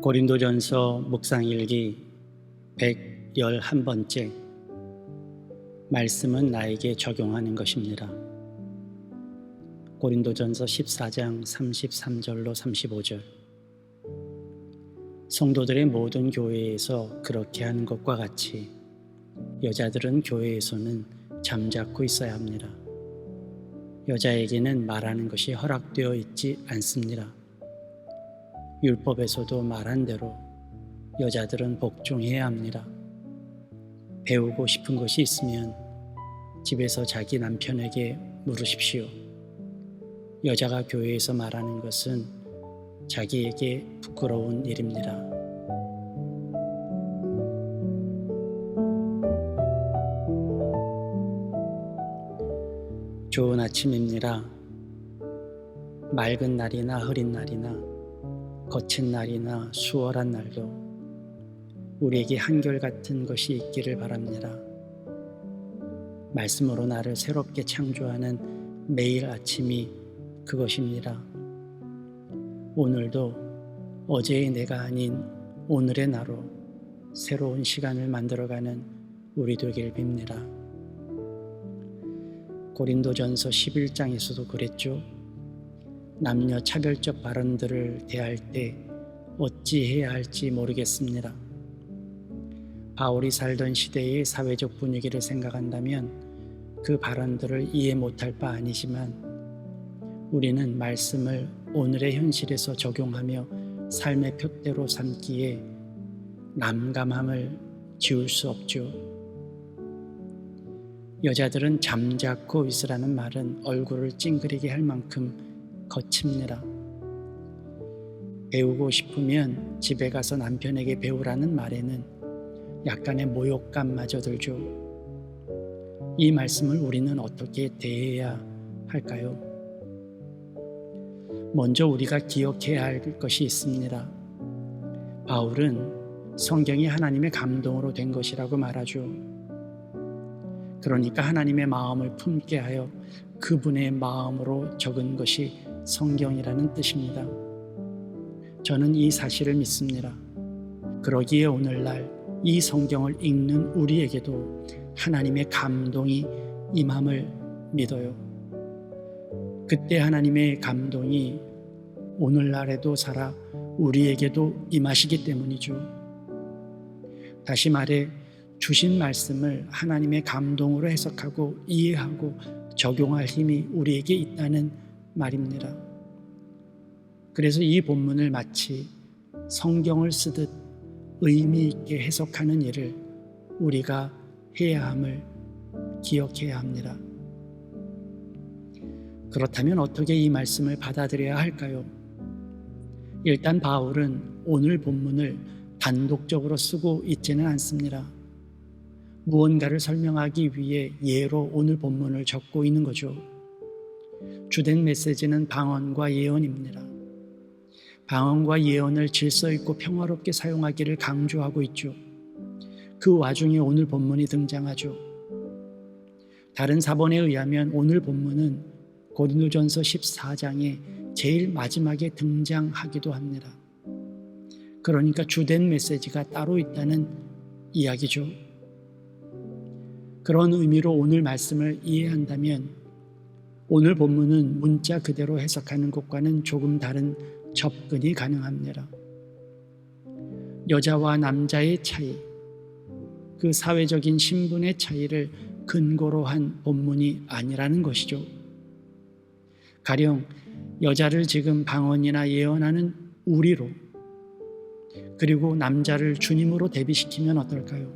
고린도전서 묵상일기 111번째. 말씀은 나에게 적용하는 것입니다. 고린도전서 14장 33절로 35절. 성도들의 모든 교회에서 그렇게 하는 것과 같이 여자들은 교회에서는 잠자코 있어야 합니다. 여자에게는 말하는 것이 허락되어 있지 않습니다. 율법에서도 말한 대로 여자들은 복종해야 합니다. 배우고 싶은 것이 있으면 집에서 자기 남편에게 물으십시오. 여자가 교회에서 말하는 것은 자기에게 부끄러운 일입니다. 좋은 아침입니다. 맑은 날이나 흐린 날이나 거친 날이나 수월한 날도 우리에게 한결같은 것이 있기를 바랍니다. 말씀으로 나를 새롭게 창조하는 매일 아침이 그것입니다. 오늘도 어제의 내가 아닌 오늘의 나로 새로운 시간을 만들어가는 우리 되길 빕니다. 고린도전서 11장에서도 그랬죠. 남녀 차별적 발언들을 대할 때 어찌해야 할지 모르겠습니다. 바울이 살던 시대의 사회적 분위기를 생각한다면 그 발언들을 이해 못할 바 아니지만 우리는 말씀을 오늘의 현실에서 적용하며 삶의 표대로 삼기에 난감함을 지울 수 없죠. 여자들은 잠자코 있으라는 말은 얼굴을 찡그리게 할 만큼 거칩니다. 배우고 싶으면 집에 가서 남편에게 배우라는 말에는 약간의 모욕감마저 들죠. 이 말씀을 우리는 어떻게 대해야 할까요? 먼저 우리가 기억해야 할 것이 있습니다. 바울은 성경이 하나님의 감동으로 된 것이라고 말하죠. 그러니까 하나님의 마음을 품게 하여 그분의 마음으로 적은 것이 성경이라는 뜻입니다. 저는 이 사실을 믿습니다. 그러기에 오늘날 이 성경을 읽는 우리에게도 하나님의 감동이 임함을 믿어요. 그때 하나님의 감동이 오늘날에도 살아 우리에게도 임하시기 때문이죠. 다시 말해 주신 말씀을 하나님의 감동으로 해석하고 이해하고 적용할 힘이 우리에게 있다는 말입니다. 그래서 이 본문을 마치 성경을 쓰듯 의미 있게 해석하는 일을 우리가 해야 함을 기억해야 합니다. 그렇다면 어떻게 이 말씀을 받아들여야 할까요? 일단 바울은 오늘 본문을 단독적으로 쓰고 있지는 않습니다. 무언가를 설명하기 위해 예로 오늘 본문을 적고 있는 거죠. 주된 메시지는 방언과 예언입니다. 방언과 예언을 질서 있고 평화롭게 사용하기를 강조하고 있죠. 그 와중에 오늘 본문이 등장하죠. 다른 사본에 의하면 오늘 본문은 고린도전서 14장의 제일 마지막에 등장하기도 합니다. 그러니까 주된 메시지가 따로 있다는 이야기죠. 그런 의미로 오늘 말씀을 이해한다면 오늘 본문은 문자 그대로 해석하는 것과는 조금 다른 접근이 가능합니다. 여자와 남자의 차이, 그 사회적인 신분의 차이를 근거로 한 본문이 아니라는 것이죠. 가령 여자를 지금 방언이나 예언하는 우리로, 그리고 남자를 주님으로 대비시키면 어떨까요?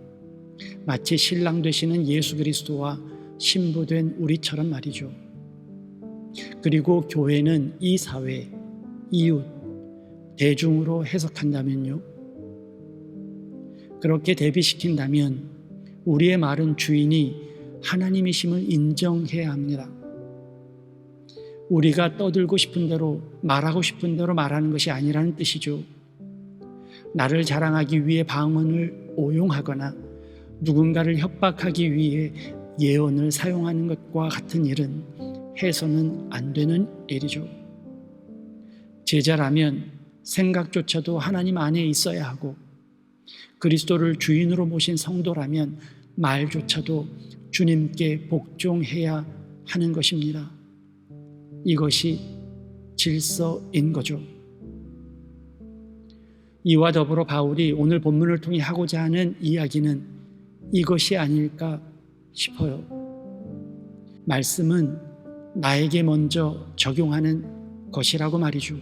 마치 신랑 되시는 예수 그리스도와 신부된 우리처럼 말이죠. 그리고 교회는 이 사회, 이웃, 대중으로 해석한다면요. 그렇게 대비시킨다면 우리의 말은 주인이 하나님이심을 인정해야 합니다. 우리가 떠들고 싶은 대로 말하고 싶은 대로 말하는 것이 아니라는 뜻이죠. 나를 자랑하기 위해 방언을 오용하거나 누군가를 협박하기 위해 예언을 사용하는 것과 같은 일은 해서는 안 되는 일이죠. 제자라면 생각조차도 하나님 안에 있어야 하고 그리스도를 주인으로 모신 성도라면 말조차도 주님께 복종해야 하는 것입니다. 이것이 질서인 거죠. 이와 더불어 바울이 오늘 본문을 통해 하고자 하는 이야기는 이것이 아닐까 싶어요. 말씀은 나에게 먼저 적용하는 것이라고 말이죠.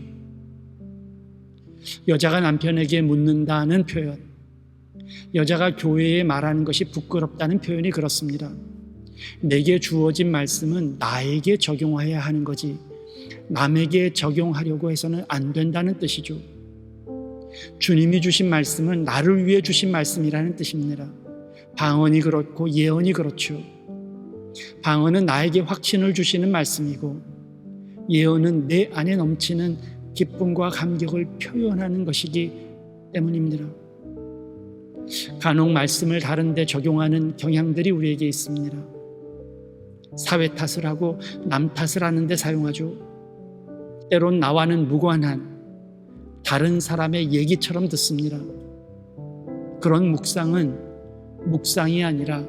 여자가 남편에게 묻는다는 표현, 여자가 교회에 말하는 것이 부끄럽다는 표현이 그렇습니다. 내게 주어진 말씀은 나에게 적용해야 하는 거지 남에게 적용하려고 해서는 안 된다는 뜻이죠. 주님이 주신 말씀은 나를 위해 주신 말씀이라는 뜻입니다. 방언이 그렇고 예언이 그렇죠. 방언은 나에게 확신을 주시는 말씀이고 예언은 내 안에 넘치는 기쁨과 감격을 표현하는 것이기 때문입니다. 간혹 말씀을 다른 데 적용하는 경향들이 우리에게 있습니다. 사회 탓을 하고 남 탓을 하는 데 사용하죠. 때론 나와는 무관한 다른 사람의 얘기처럼 듣습니다. 그런 묵상은 묵상이 아니라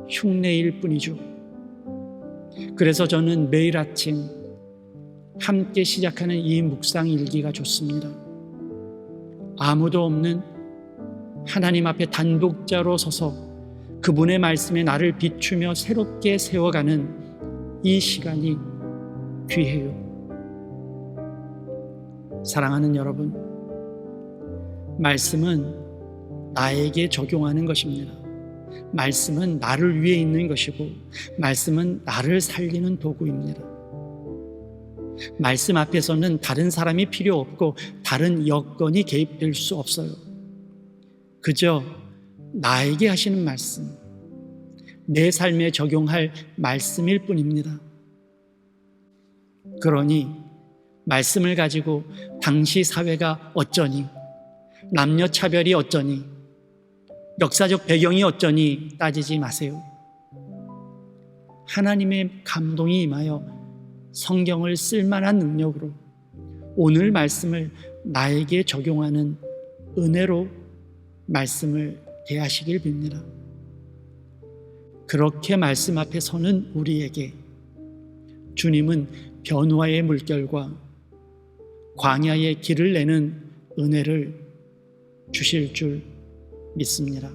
흉내일 뿐이죠. 그래서 저는 매일 아침 함께 시작하는 이 묵상 일기가 좋습니다. 아무도 없는 하나님 앞에 단독자로 서서 그분의 말씀에 나를 비추며 새롭게 세워가는 이 시간이 귀해요. 사랑하는 여러분, 말씀은 나에게 적용하는 것입니다. 말씀은 나를 위해 있는 것이고 말씀은 나를 살리는 도구입니다. 말씀 앞에서는 다른 사람이 필요 없고 다른 여건이 개입될 수 없어요. 그저 나에게 하시는 말씀, 내 삶에 적용할 말씀일 뿐입니다. 그러니 말씀을 가지고 당시 사회가 어쩌니, 남녀 차별이 어쩌니, 역사적 배경이 어쩌니 따지지 마세요. 하나님의 감동이 임하여 성경을 쓸만한 능력으로 오늘 말씀을 나에게 적용하는 은혜로 말씀을 대하시길 빕니다. 그렇게 말씀 앞에 서는 우리에게 주님은 변화의 물결과 광야의 길을 내는 은혜를 주실 줄 믿습니다.